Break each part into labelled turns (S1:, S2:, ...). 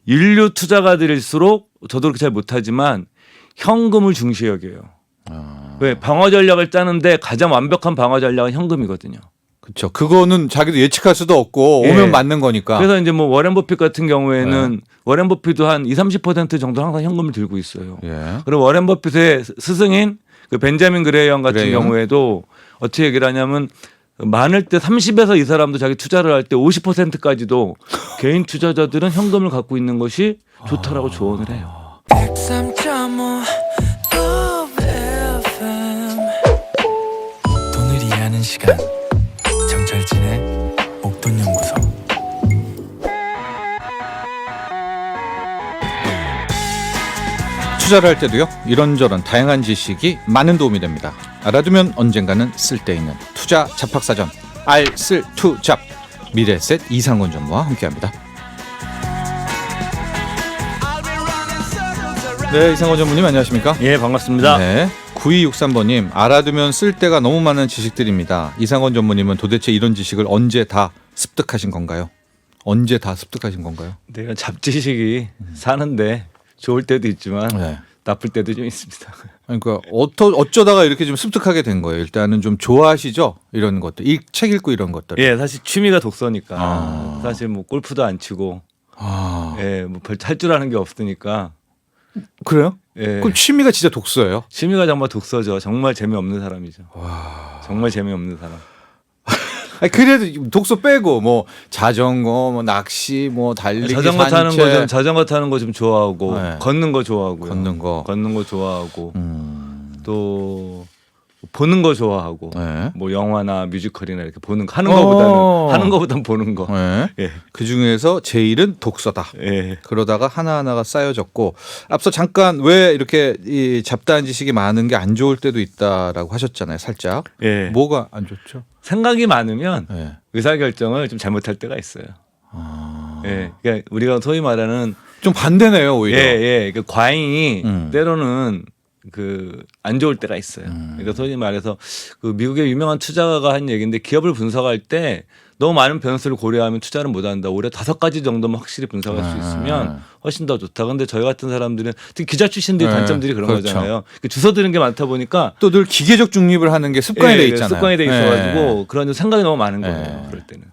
S1: 인류 투자가들일수록 저도 그렇게 잘 못하지만 현금을 중시 여겨요. 왜 방어 전략을 짜는데 가장 완벽한 방어 전략은 현금이거든요.
S2: 그렇죠. 그거는 자기도 예측할 수도 없고
S1: 예.
S2: 오면 맞는 거니까.
S1: 그래서 이제 뭐 워렌 버핏 같은 경우에는 워렌 버핏도 한 20-30% 정도 항상 현금을 들고 있어요.
S2: 예.
S1: 그리고 워렌 버핏의 스승인 그 벤자민 그레이엄 같은
S2: 그레이엄?
S1: 경우에도 어떻게 얘기를 하냐면 많을 때 30에서 이 사람도 자기 투자를 할 때 50%까지도 개인 투자자들은 현금을 갖고 있는 것이 좋다라고 조언을 해요.
S3: 103.5 FM 돈을 이해하는 시간 정철진의 목돈연구소.
S2: 투자를 할 때도요. 이런저런 다양한 지식이 많은 도움이 됩니다. 알아두면 언젠가는 쓸데있는 투자 잡학사전 알쓸투잡 미래에셋 이상권 전무와 함께합니다. 네, 이상권 전무님 안녕하십니까?
S1: 예, 반갑습니다.
S2: 네, 9263번님 알아두면 쓸데가 너무 많은 지식들입니다. 이상권 전무님은 도대체 이런 지식을 언제 다 습득하신 건가요? 언제 다 습득하신 건가요?
S1: 내가 잡지식이 사는데 좋을 때도 있지만
S2: 네.
S1: 나쁠 때도 좀 있습니다.
S2: 그러니까 어쩌다가 이렇게 좀 습득하게 된 거예요. 일단은 좀 좋아하시죠? 이런 것들, 책 읽고 이런 것들.
S1: 예, 사실 취미가 독서니까 사실 뭐 골프도 안 치고 예, 뭐 별 할 줄 아는 게 없으니까.
S2: 그래요?
S1: 예.
S2: 그럼 취미가 진짜 독서예요?
S1: 취미가 정말 독서죠. 정말 재미없는 사람이죠. 정말 재미없는 사람.
S2: 아니, 그래도 독서 빼고 뭐 자전거, 뭐 낚시, 뭐 달리기,
S1: 자전거
S2: 산책.
S1: 타는 거 좀 좋아하고
S2: 네.
S1: 걷는 거 좋아하고요.
S2: 걷는 거.
S1: 좋아하고 또 보는 거 좋아하고
S2: 네.
S1: 뭐 영화나 뮤지컬이나 이렇게 보는 거 하는 거보다는 보는 거.
S2: 네.
S1: 예.
S2: 그 중에서 제일은 독서다.
S1: 예.
S2: 그러다가 하나하나가 쌓여졌고 앞서 잠깐 왜 이렇게 이 잡다한 지식이 많은 게 안 좋을 때도 있다라고 하셨잖아요. 살짝.
S1: 예.
S2: 뭐가 안 좋죠?
S1: 생각이 많으면
S2: 네.
S1: 의사결정을 좀 잘못할 때가 있어요. 예. 그러니까 우리가 소위 말하는
S2: 좀 반대네요, 오히려.
S1: 예. 그 과잉이
S2: 음.
S1: 때로는 그 안 좋을 때가 있어요. 그러니까 소위 말해서 그 미국의 유명한 투자가가 한 얘기인데 기업을 분석할 때 너무 많은 변수를 고려하면 투자를 못 한다. 오히려 5가지 정도만 확실히 분석할 수 있으면 훨씬 더 좋다. 근데 저희 같은 사람들은 특히 기자 출신들의 단점들이 그런
S2: 그렇죠.
S1: 거잖아요. 주워 들은 게 많다 보니까
S2: 또 늘 기계적 중립을 하는 게 습관이 돼 있잖아요.
S1: 습관이 돼 있어가지고
S2: 예.
S1: 그런 생각이 너무 많은 거예요. 그럴 때는.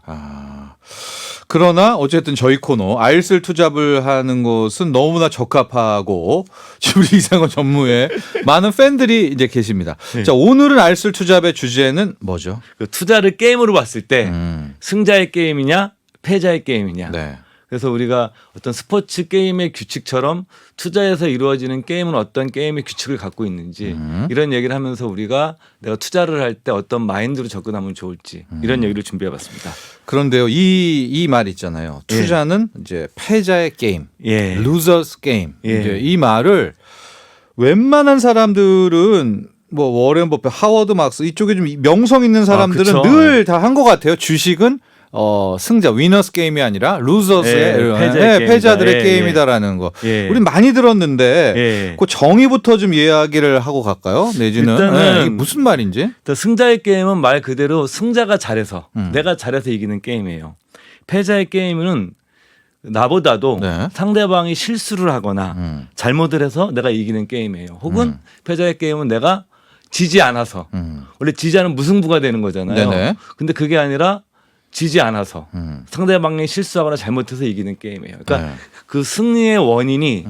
S2: 그러나 어쨌든 저희 코너 알쓸 투잡을 하는 것은 너무나 적합하고 지금 우리 이상원 전무의 많은 팬들이 이제 계십니다. 자, 오늘은 알쓸 투잡의 주제는 뭐죠?
S1: 그 투자를 게임으로 봤을 때 승자의 게임이냐 패자의 게임이냐.
S2: 네.
S1: 그래서 우리가 어떤 스포츠 게임의 규칙처럼 투자에서 이루어지는 게임은 어떤 게임의 규칙을 갖고 있는지 이런 얘기를 하면서 우리가 내가 투자를 할 때 어떤 마인드로 접근하면 좋을지 이런 얘기를 준비해봤습니다.
S2: 그런데요, 이 말 있잖아요. 투자는 이제 패자의 게임,
S1: 예.
S2: losers game.
S1: 예.
S2: 이제 이 말을 웬만한 사람들은 뭐 워렌 버핏, 하워드 막스 이쪽에 좀 명성 있는 사람들은
S1: 그쵸.
S2: 늘 다 한 것 같아요. 주식은 승자 위너스 게임이 아니라 루저스의 패자들의
S1: 예,
S2: 게임이다라는 거.
S1: 예.
S2: 우린 많이 들었는데
S1: 예.
S2: 그 정의부터 좀 이야기를 하고 갈까요? 내지는
S1: 일단은
S2: 이게 무슨 말인지.
S1: 승자의 게임은 말 그대로 승자가 잘해서 내가 잘해서 이기는 게임이에요. 패자의 게임은 나보다도
S2: 네.
S1: 상대방이 실수를 하거나 잘못을 해서 내가 이기는 게임이에요. 혹은 패자의 게임은 내가 지지 않아서 원래 지지 않으면 무승부가 되는 거잖아요.
S2: 네네.
S1: 근데 그게 아니라 지지 않아서 상대방이 실수하거나 잘못해서 이기는 게임이에요. 그러니까
S2: 네.
S1: 그 승리의 원인이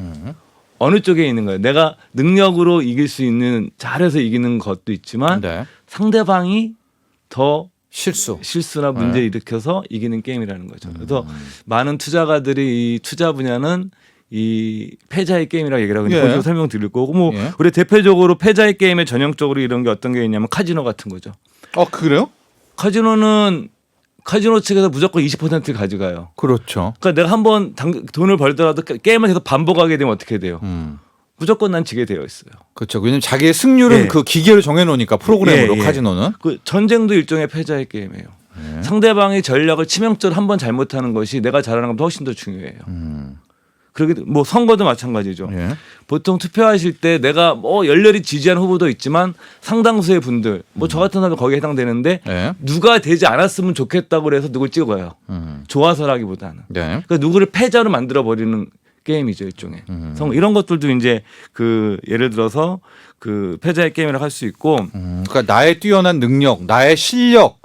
S1: 어느 쪽에 있는 거예요. 내가 능력으로 이길 수 있는 잘해서 이기는 것도 있지만
S2: 네.
S1: 상대방이 더
S2: 실수나
S1: 문제를 일으켜서 이기는 게임이라는 거죠. 그래서 많은 투자가들이 이 투자 분야는 이 패자의 게임이라고 얘기를 하고 있는데 그걸 설명드릴 거고 뭐 우리 대표적으로 패자의 게임에 전형적으로 이런 게 어떤 게 있냐면 카지노 같은 거죠.
S2: 그래요?
S1: 카지노 측에서 무조건 20%를 가져가요.
S2: 그렇죠.
S1: 그러니까 내가 한번 돈을 벌더라도 게임을 계속 반복하게 되면 어떻게 돼요? 무조건 난 지게 되어 있어요.
S2: 그렇죠. 왜냐면 자기의 승률은
S1: 예.
S2: 그 기계를 정해놓으니까 프로그램으로 카지노는.
S1: 그 전쟁도 일종의 패자의 게임이에요. 상대방의 전략을 치명적으로 한번 잘못하는 것이 내가 잘하는 것보다 훨씬 더 중요해요. 그러게 뭐 선거도 마찬가지죠.
S2: 예.
S1: 보통 투표하실 때 내가 뭐 열렬히 지지하는 후보도 있지만 상당수의 분들 뭐 저 같은 사람도 거기에 해당되는데
S2: 예.
S1: 누가 되지 않았으면 좋겠다고 해서 누굴 찍어요. 좋아서라기보다는.
S2: 네.
S1: 그러니까 누구를 패자로 만들어 버리는 게임이죠, 일종의. 이런 것들도 이제 그 예를 들어서 그 패자의 게임이라고 할 수 있고.
S2: 그러니까 나의 뛰어난 능력, 나의 실력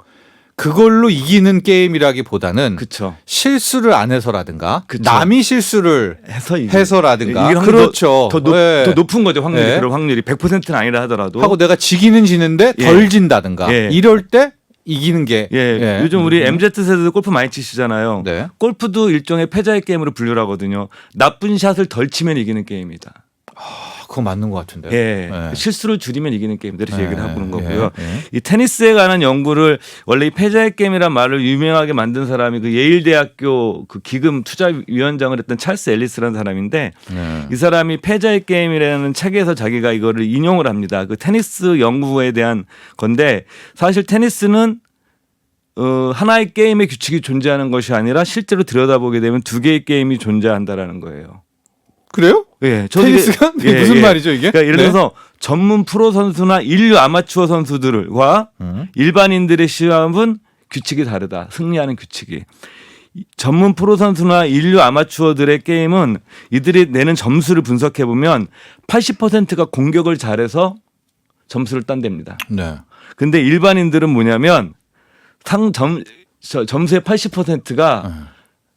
S2: 그걸로 이기는 게임이라기보다는
S1: 그쵸.
S2: 실수를 안 해서라든가
S1: 그쵸.
S2: 남이 실수를
S1: 이게
S2: 해서라든가
S1: 확률이
S2: 그렇죠.
S1: 더 높은 거죠, 확률이.
S2: 네.
S1: 그런 확률이 100%는 아니라 하더라도.
S2: 하고 내가 지기는 지는데
S1: 예.
S2: 덜 진다든가
S1: 예.
S2: 이럴 때 이기는 게
S1: 예, 요즘 우리 MZ 세대도 골프 많이 치시잖아요.
S2: 네.
S1: 골프도 일종의 패자의 게임으로 분류를 하거든요. 나쁜 샷을 덜 치면 이기는 게임이다.
S2: 그거 맞는 것 같은데.
S1: 예,
S2: 네.
S1: 실수를 줄이면 이기는 게임들 이렇게 얘기를 하고 있는 거고요.
S2: 예.
S1: 이 테니스에 관한 연구를 원래 이 패자의 게임이란 말을 유명하게 만든 사람이 그 예일대학교 그 기금 투자위원장을 했던 찰스 앨리스라는 사람인데
S2: 네.
S1: 이 사람이 패자의 게임이라는 책에서 자기가 이거를 인용을 합니다. 그 테니스 연구에 대한 건데 사실 테니스는 하나의 게임의 규칙이 존재하는 것이 아니라 실제로 들여다보게 되면 두 개의 게임이 존재한다라는 거예요.
S2: 그래요?
S1: 예,
S2: 테니스가 무슨 말이죠 이게?
S1: 그러니까 예를
S2: 네.
S1: 들어서 전문 프로 선수나 인류 아마추어 선수들과 일반인들의 시합은 규칙이 다르다. 승리하는 규칙이. 전문 프로 선수나 인류 아마추어들의 게임은 이들이 내는 점수를 분석해 보면 80%가 공격을 잘해서 점수를 딴답니다.
S2: 네.
S1: 근데 일반인들은 뭐냐면 점수의 80%가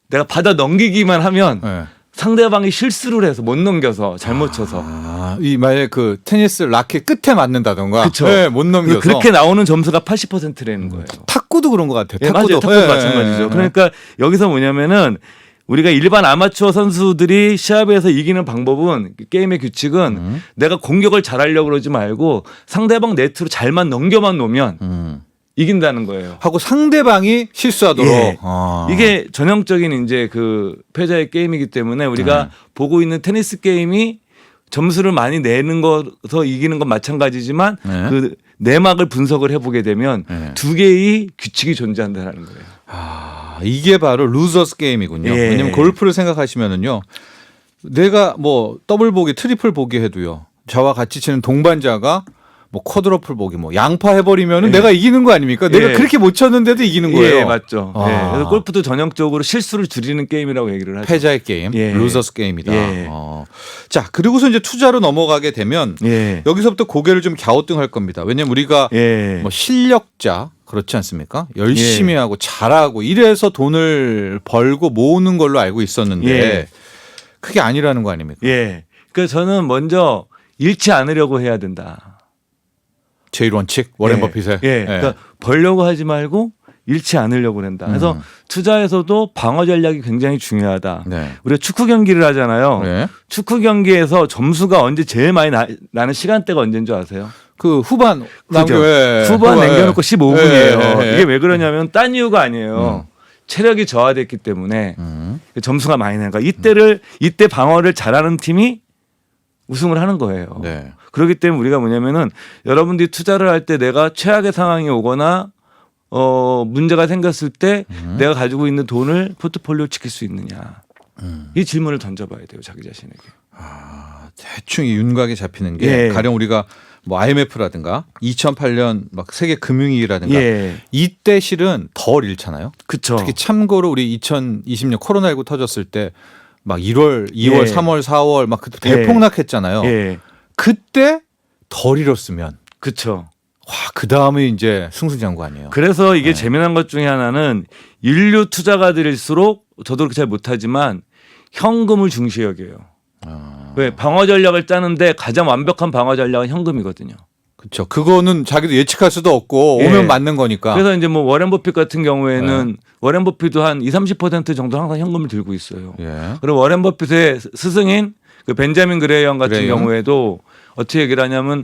S1: 내가 받아 넘기기만 하면
S2: 네.
S1: 상대방이 실수를 해서 못 넘겨서 잘못 쳐서.
S2: 이 만약에 그 테니스 라켓 끝에 맞는다던가
S1: 그쵸.
S2: 네, 못 넘겨서
S1: 그렇게 나오는 점수가 80%라는 거예요.
S2: 탁구도 그런 것 같아요.
S1: 예,
S2: 탁구도
S1: 맞아요. 탁구도 마찬가지죠. 그러니까 여기서 뭐냐면은 우리가 일반 아마추어 선수들이 시합에서 이기는 방법은 게임의 규칙은 내가 공격을 잘하려고 그러지 말고 상대방 네트로 잘만 넘겨만 놓으면 이긴다는 거예요.
S2: 하고 상대방이 실수하도록
S1: 예.
S2: 아.
S1: 이게 전형적인 이제 그 패자의 게임이기 때문에 우리가 보고 있는 테니스 게임이 점수를 많이 내는 거서 이기는 건 마찬가지지만
S2: 네.
S1: 그 내막을 분석을 해보게 되면
S2: 네.
S1: 두 개의 규칙이 존재한다는 거예요.
S2: 아, 이게 바로 루저스 게임이군요.
S1: 예.
S2: 왜냐면 골프를 생각하시면은요. 내가 뭐 더블 보기, 트리플 보기 해도요. 저와 같이 치는 동반자가 뭐 쿼드러플 보기 뭐 양파 해버리면은
S1: 예.
S2: 내가 이기는 거 아닙니까? 내가
S1: 예.
S2: 그렇게 못 쳤는데도 이기는 거예요.
S1: 예, 맞죠.
S2: 아.
S1: 예. 그래서 골프도 전형적으로 실수를 줄이는 게임이라고 얘기를 하죠.
S2: 패자의 게임,
S1: 예.
S2: 루저스 게임이다.
S1: 예.
S2: 자, 그리고서 이제 투자로 넘어가게 되면
S1: 예.
S2: 여기서부터 고개를 좀 갸우뚱할 겁니다. 왜냐면 우리가
S1: 예.
S2: 뭐 실력자 그렇지 않습니까? 열심히 하고 잘하고 이래서 돈을 벌고 모으는 걸로 알고 있었는데
S1: 예.
S2: 그게 아니라는 거 아닙니까?
S1: 예. 그래서 저는 먼저 잃지 않으려고 해야 된다.
S2: 제일 원칙 워렌
S1: 예.
S2: 버핏의.
S1: 예. 그러니까 벌려고 하지 말고 잃지 않으려고 한다. 그래서 투자에서도 방어 전략이 굉장히 중요하다.
S2: 네.
S1: 우리가 축구 경기를 하잖아요.
S2: 네.
S1: 축구 경기에서 점수가 언제 제일 많이 나는 시간대가 언제인 줄 아세요?
S2: 그 후반
S1: 그죠?
S2: 예.
S1: 후반 남겨놓고 15분이에요.
S2: 예, 예, 예.
S1: 이게 왜 그러냐면 딴 이유가 아니에요. 체력이 저하됐기 때문에 점수가 많이 나니까 이때 방어를 잘하는 팀이 우승을 하는 거예요.
S2: 네.
S1: 그렇기 때문에 우리가 뭐냐면은 여러분들이 투자를 할 때 내가 최악의 상황이 오거나 문제가 생겼을 때 내가 가지고 있는 돈을 포트폴리오 지킬 수 있느냐. 이 질문을 던져봐야 돼요. 자기 자신에게.
S2: 대충 이 윤곽이 잡히는 게
S1: 예.
S2: 가령 우리가 뭐 IMF라든가 2008년 막 세계 금융위기라든가
S1: 예.
S2: 이때 실은 덜 잃잖아요.
S1: 그쵸.
S2: 특히 참고로 우리 2020년 코로나19 터졌을 때 막 1월, 2월,
S1: 예.
S2: 3월, 4월 막 그때
S1: 예.
S2: 대폭락했잖아요.
S1: 예.
S2: 그때 덜 잃었으면
S1: 그쵸.
S2: 와, 그 다음에 이제 승승장구 아니에요.
S1: 그래서 이게
S2: 네.
S1: 재미난 것 중에 하나는 인류 투자가들일수록 저도 그렇게 잘 못하지만 현금을 중시 여겨요. 왜 방어 전략을 짜는데 가장 완벽한 방어 전략은 현금이거든요.
S2: 그렇죠. 그거는 자기도 예측할 수도 없고
S1: 예.
S2: 오면 맞는 거니까.
S1: 그래서 이제 뭐 워렌 버핏 같은 경우에는 워렌 버핏도 한 20-30% 정도 항상 현금을 들고 있어요.
S2: 예.
S1: 그리고 워렌 버핏의 스승인 그 벤자민 그레이엄 같은
S2: 그레이엄?
S1: 경우에도 어떻게 얘기를 하냐면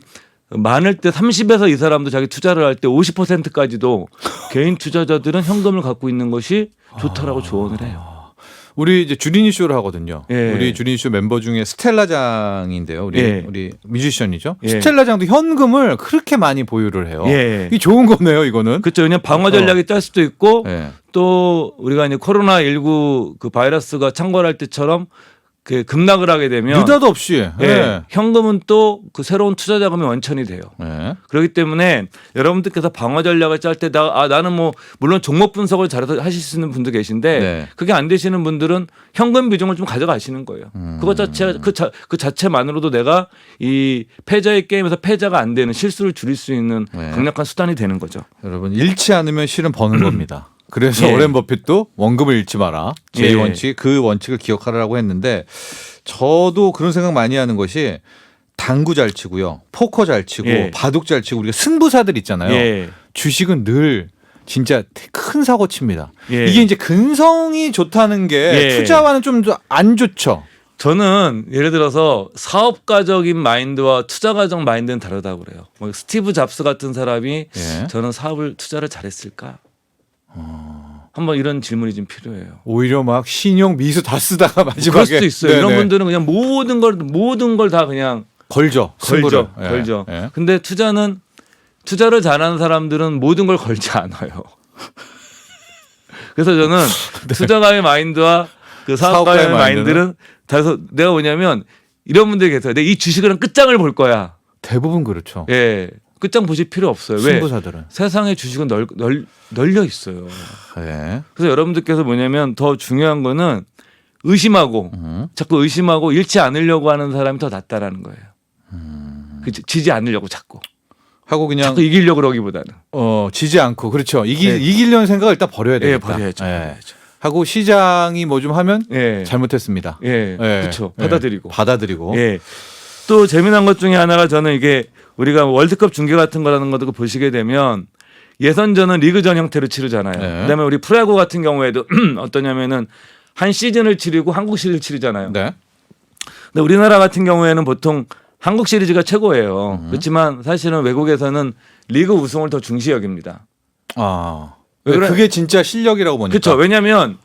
S1: 많을 때 30에서 이 사람도 자기 투자를 할 때 50%까지도 개인 투자자들은 현금을 갖고 있는 것이 좋다라고 조언을 해요.
S2: 우리 이제 주린이 쇼를 하거든요.
S1: 예.
S2: 우리 주린이 쇼 멤버 중에 스텔라장인데요.
S1: 예.
S2: 우리 뮤지션이죠.
S1: 예.
S2: 스텔라장도 현금을 그렇게 많이 보유를 해요.
S1: 예.
S2: 이 좋은 거네요, 이거는.
S1: 그렇죠. 왜냐하면 방어 전략이 짤 수도 있고
S2: 예.
S1: 또 우리가 이제 코로나19 그 바이러스가 창궐할 때처럼 그 급락을 하게 되면
S2: 느닷없이
S1: 예, 현금은 또 그 새로운 투자 자금이 원천이 돼요.
S2: 네.
S1: 그렇기 때문에 여러분들께서 방어 전략을 짤 때 나는 뭐 물론 종목 분석을 잘해서 하실 수 있는 분도 계신데
S2: 네.
S1: 그게 안 되시는 분들은 현금 비중을 좀 가져가시는 거예요. 그것 자체 그 자체만으로도 내가 이 패자의 게임에서 패자가 안 되는 실수를 줄일 수 있는
S2: 네.
S1: 강력한 수단이 되는 거죠.
S2: 여러분 잃지 않으면 실은 버는 겁니다. 그래서
S1: 예.
S2: 오렌 버핏도 원금을 잃지 마라. 제
S1: 예.
S2: 원칙 그 원칙을 기억하라고 했는데 저도 그런 생각 많이 하는 것이 당구 잘 치고요. 포커 잘 치고
S1: 예.
S2: 바둑 잘 치고 우리가 승부사들 있잖아요.
S1: 예.
S2: 주식은 늘 진짜 큰 사고 칩니다.
S1: 예.
S2: 이게 이제 근성이 좋다는 게
S1: 예.
S2: 투자와는 좀 안 좋죠.
S1: 저는 예를 들어서 사업가적인 마인드와 투자가적 마인드는 다르다고 그래요. 뭐 스티브 잡스 같은 사람이
S2: 예.
S1: 저는 사업을 투자를 잘했을까? 한번 이런 질문이 좀 필요해요.
S2: 오히려 막 신용 미수 다 쓰다가 마지막에
S1: 그럴 수도 있어요.
S2: 네네.
S1: 이런 분들은 그냥 모든 걸 다 그냥
S2: 걸죠. 승부를. 예.
S1: 걸죠.
S2: 예.
S1: 근데 투자를 잘하는 사람들은 모든 걸 걸지 않아요. 그래서 저는 투자가의 마인드와 그 사업가의
S2: 사업가의
S1: 마인드는 다서 내가 뭐냐면 이런 분들이 계세요. 내가 이 주식은 끝장을 볼 거야.
S2: 대부분 그렇죠.
S1: 예. 끝장 보실 필요 없어요. 왜?
S2: 승부사들은.
S1: 세상의 주식은 널려 있어요.
S2: 예.
S1: 그래서 여러분들께서 뭐냐면 더 중요한 거는 의심하고 자꾸 의심하고 잃지 않으려고 하는 사람이 더 낫다라는 거예요. 지지 않으려고 자꾸
S2: 하고 그냥
S1: 이기려고 그러기보다는
S2: 지지 않고 그렇죠.
S1: 네.
S2: 이기려는 생각을 일단 버려야 되겠다.
S1: 버려야죠.
S2: 하고 시장이 뭐 좀 하면
S1: 예.
S2: 잘못했습니다.
S1: 예.
S2: 예.
S1: 그렇죠.
S2: 예.
S1: 받아들이고.
S2: 받아들이고.
S1: 예. 또 재미난 것 중에 하나가 저는 이게 우리가 월드컵 중계 같은 거라는 것도 보시게 되면 예선전은 리그전 형태로 치르잖아요.
S2: 네.
S1: 그다음에 우리 프로야구 같은 경우에도 어떠냐면은 한 시즌을 치르고 한국 시리즈를 치르잖아요.
S2: 네.
S1: 근데 우리나라 같은 경우에는 보통 한국 시리즈가 최고예요. 그렇지만 사실은 외국에서는 리그 우승을 더 중시 여깁니다.
S2: 아.
S1: 왜 그래?
S2: 그게 진짜 실력이라고 보니까.
S1: 그렇죠. 왜냐하면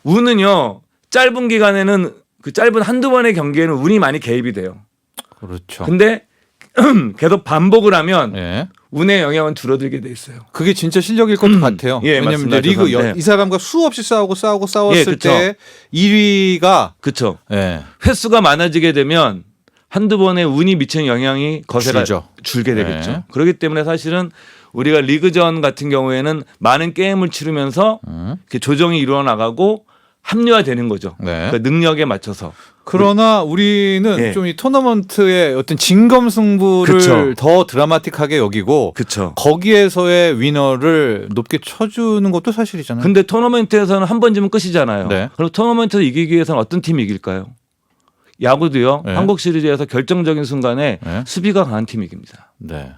S1: 운은요 짧은 기간에는 그 짧은 한두 번의 경기에는 운이 많이 개입이 돼요.
S2: 그렇죠.
S1: 근데 계속 반복을 하면
S2: 예.
S1: 운의 영향은 줄어들게 돼 있어요.
S2: 그게 진짜 실력일 것도 같아요.
S1: 예,
S2: 왜냐면
S1: 맞습니다.
S2: 이제 리그
S1: 죄송합니다.
S2: 이 사람과 수없이 싸웠을
S1: 예, 그쵸.
S2: 때 1위가
S1: 그렇죠.
S2: 예.
S1: 횟수가 많아지게 되면 한두 번의 운이 미치는 영향이 거세가
S2: 줄죠.
S1: 줄게 되겠죠.
S2: 네.
S1: 그렇기 때문에 사실은 우리가 리그전 같은 경우에는 많은 게임을 치르면서 이렇게 조정이 일어나 나가고 합리화되는 거죠.
S2: 네.
S1: 그 능력에 맞춰서.
S2: 그러나 우리는
S1: 예.
S2: 좀 이 토너먼트의 어떤 진검승부를
S1: 그쵸.
S2: 더 드라마틱하게 여기고
S1: 그렇죠.
S2: 거기에서의 위너를 높게 쳐주는 것도 사실이잖아요.
S1: 근데 토너먼트에서는 한 번 지면 끝이잖아요.
S2: 네.
S1: 그럼 토너먼트에서 이기기 위해서는 어떤 팀이 이길까요? 야구도요.
S2: 네.
S1: 한국 시리즈에서 결정적인 순간에
S2: 네.
S1: 수비가 강한 팀이 이깁니다.
S2: 네.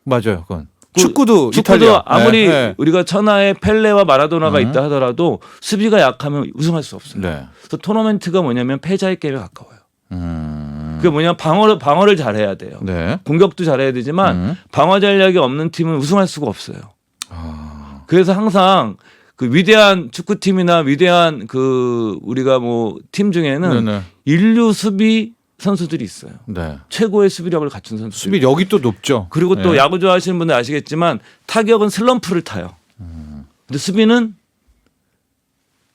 S2: 맞아요. 그건.
S1: 그
S2: 축구도
S1: 축구도
S2: 이탈리아.
S1: 아무리
S2: 네. 네.
S1: 우리가 천하에 펠레와 마라도나가 있다 하더라도 수비가 약하면 우승할 수 없어요.
S2: 네.
S1: 그래서 토너먼트가 뭐냐면 패자의 게임에 가까워요.
S2: 음.
S1: 그게 뭐냐면 방어를 잘해야 돼요.
S2: 네.
S1: 공격도 잘해야 되지만 방어 전략이 없는 팀은 우승할 수가 없어요.
S2: 아.
S1: 그래서 항상 그 위대한 축구팀이나 위대한 그 우리가 뭐 팀 중에는
S2: 네네.
S1: 인류 수비 선수들이 있어요.
S2: 네.
S1: 최고의 수비력을 갖춘 선수들.
S2: 수비력이 또 높죠.
S1: 그리고 또
S2: 네.
S1: 야구 좋아하시는 분들 아시겠지만 타격은 슬럼프를 타요. 근데 수비는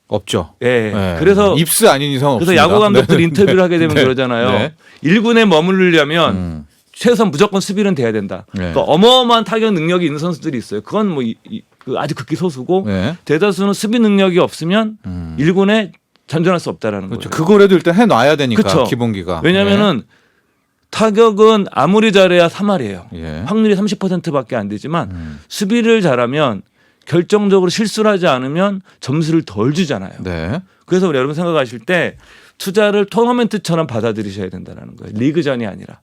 S2: 없죠.
S1: 예.
S2: 네.
S1: 그래서
S2: 입스 아닌 이상
S1: 그래서
S2: 없습니다.
S1: 야구 감독들
S2: 네.
S1: 인터뷰를 하게 되면
S2: 네.
S1: 그러잖아요.
S2: 네.
S1: 1군에 머무르려면 최소한 무조건 수비는 돼야 된다.
S2: 네.
S1: 그러니까 어마어마한 타격 능력이 있는 선수들이 있어요. 그건 뭐 그 아주 극히 소수고
S2: 네.
S1: 대다수는 수비 능력이 없으면 1군에 전전할 수 없다라는
S2: 그렇죠.
S1: 거죠.
S2: 그거라도 일단 해놔야 되니까
S1: 그쵸.
S2: 기본기가.
S1: 왜냐하면은 타격은 아무리 잘해야 3할이에요.
S2: 예.
S1: 확률이 30%밖에 안 되지만 수비를 잘하면 결정적으로 실수를 하지 않으면 점수를 덜 주잖아요.
S2: 네.
S1: 그래서 우리 여러분 생각하실 때 투자를 토너먼트처럼 받아들이셔야 된다는 거예요. 리그전이 아니라.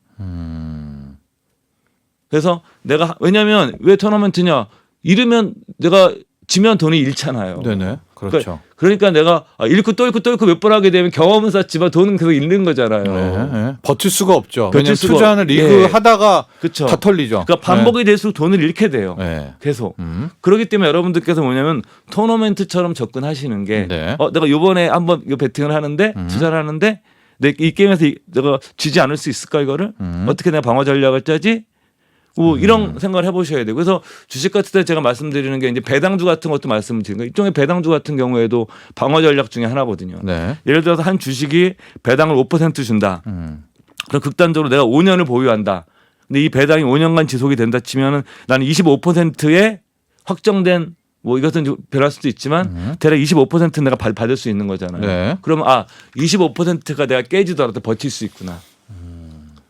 S1: 그래서 내가 왜냐하면 왜 토너먼트냐? 이르면 내가 지면 돈이 잃잖아요.
S2: 네네. 그렇죠.
S1: 그러니까 내가 잃고 또 잃고 또 잃고 몇 번 하게 되면 경험은 쌓지만 돈은 계속 잃는 거잖아요.
S2: 네, 네. 버틸 수가 없죠.
S1: 버틸
S2: 왜냐하면
S1: 수가
S2: 투자하는 리그
S1: 예.
S2: 하다가
S1: 그렇죠.
S2: 다 털리죠.
S1: 그러니까 반복이 될수록 돈을 잃게 돼요.
S2: 네.
S1: 계속. 그렇기 때문에 여러분들께서 뭐냐면 토너먼트처럼 접근하시는 게
S2: 네.
S1: 내가 요번에 한번 이거 베팅을 하는데 투자를 하는데 이 게임에서 내가 지지 않을 수 있을까 이거를 어떻게 내가 방어 전략을 짜지? 뭐 이런 생각을 해보셔야 돼요. 그래서 주식 같은 때 제가 말씀드리는 게 이제 배당주 같은 것도 말씀드리는 거예요. 일종의 배당주 같은 경우에도 방어 전략 중에 하나거든요.
S2: 네.
S1: 예를 들어서 한 주식이 배당을 5% 준다. 그럼 극단적으로 내가 5년을 보유한다. 근데 이 배당이 5년간 지속이 된다 치면은 나는 25%의 확정된 뭐 이것은 좀 변할 수도 있지만 대략 25% 내가 받을 수 있는 거잖아요.
S2: 네.
S1: 그러면 25%가 내가 깨지더라도 버틸 수 있구나.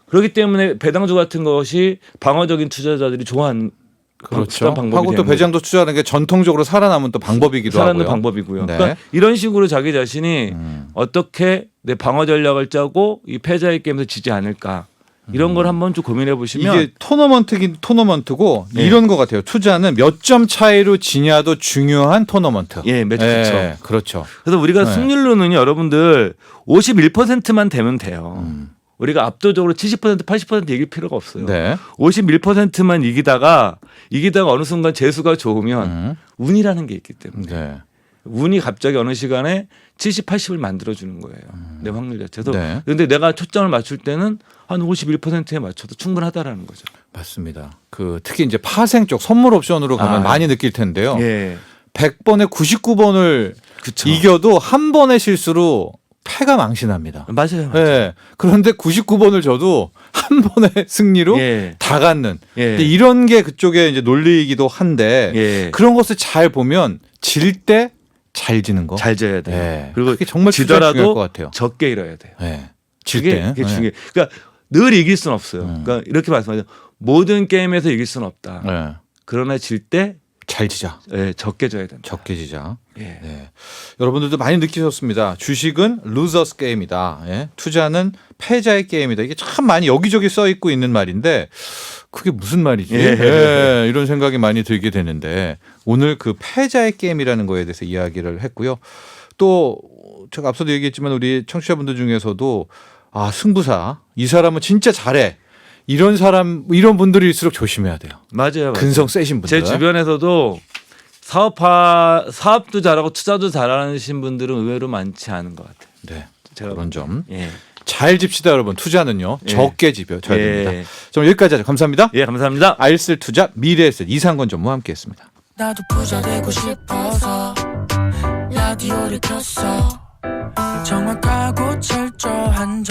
S1: 그렇기 때문에 배당주 같은 것이 방어적인 투자자들이 좋아하는
S2: 그렇죠.
S1: 방법이
S2: 하고 또
S1: 되는
S2: 배당도 투자하는 게 전통적으로 살아남은 또 방법이기도
S1: 살아남는
S2: 하고요.
S1: 방법이고요.
S2: 네.
S1: 그러니까 이런 식으로 자기 자신이 어떻게 내 방어 전략을 짜고 이 패자의 게임에서 지지 않을까 이런 걸 한번 좀 고민해 보시면
S2: 이게 토너먼트긴 토너먼트고
S1: 예.
S2: 이런 것 같아요. 투자는 몇 점 차이로 지냐도 중요한 토너먼트.
S1: 예, 매치
S2: 예, 그렇죠.
S1: 그래서 우리가
S2: 네.
S1: 승률로는요, 여러분들 51%만 되면 돼요. 우리가 압도적으로 70%, 80% 이길 필요가 없어요.
S2: 네.
S1: 51%만 이기다가 어느 순간 재수가 좋으면 운이라는 게 있기 때문에
S2: 네.
S1: 운이 갑자기 어느 시간에 70, 80을 만들어주는 거예요. 내 확률 자체에서.
S2: 네.
S1: 그런데 내가 초점을 맞출 때는 한 51%에 맞춰도 충분하다라는 거죠.
S2: 맞습니다. 그 특히 이제 파생 쪽 선물 옵션으로 가면 많이 느낄 텐데요.
S1: 예.
S2: 100번에 99번을
S1: 그쵸.
S2: 이겨도 한 번의 실수로 패가 망신합니다.
S1: 맞아요.
S2: 예. 그런데 99번을 져도 한 번의 승리로
S1: 예.
S2: 다 갖는.
S1: 예.
S2: 근데 이런 게 그쪽에 이제 논리이기도 한데
S1: 예.
S2: 그런 것을 잘 보면 질 때 잘 지는 거.
S1: 잘 져야 돼요.
S2: 예.
S1: 그리고
S2: 그게 정말 투자에 중요할 것
S1: 지더라도
S2: 같아요.
S1: 적게 잃어야 돼요.
S2: 예. 질
S1: 그게,
S2: 때.
S1: 그게
S2: 예.
S1: 중요해요. 그러니까 늘 이길 수는 없어요. 그러니까 이렇게 말씀하죠. 모든 게임에서 이길 수는 없다.
S2: 예.
S1: 그러나 질 때
S2: 잘 지자.
S1: 적게 져야 된다.
S2: 적게 지자.
S1: 예.
S2: 네. 여러분들도 많이 느끼셨습니다. 주식은 루저스 게임이다. 예? 투자는 패자의 게임이다. 이게 참 많이 여기저기 써 있고 있는 말인데 그게 무슨 말이지?
S1: 예.
S2: 예, 이런 생각이 많이 들게 되는데 오늘 그 패자의 게임이라는 거에 대해서 이야기를 했고요. 또 제가 앞서도 얘기했지만 우리 청취자분들 중에서도 승부사 이 사람은 진짜 잘해. 이런 분들일수록 조심해야 돼요.
S1: 맞아요.
S2: 근성 세신 분들.
S1: 제 주변에서도 사업도 잘하고 투자도 잘하시는 분들은 의외로 많지 않은 것 같아요.
S2: 네.
S1: 제가
S2: 그런 점.
S1: 예.
S2: 잘 집시다 여러분. 투자는요.
S1: 예.
S2: 적게 집어야 됩니다.
S1: 예.
S2: 좀 여기까지 하죠. 감사합니다.
S1: 예, 감사합니다.
S2: 알쓸 투자 미래에셋 이상권 전무와 함께했습니다.
S3: 나도 부자 되고 싶어서 라디오를 켰어 정확하고 철저한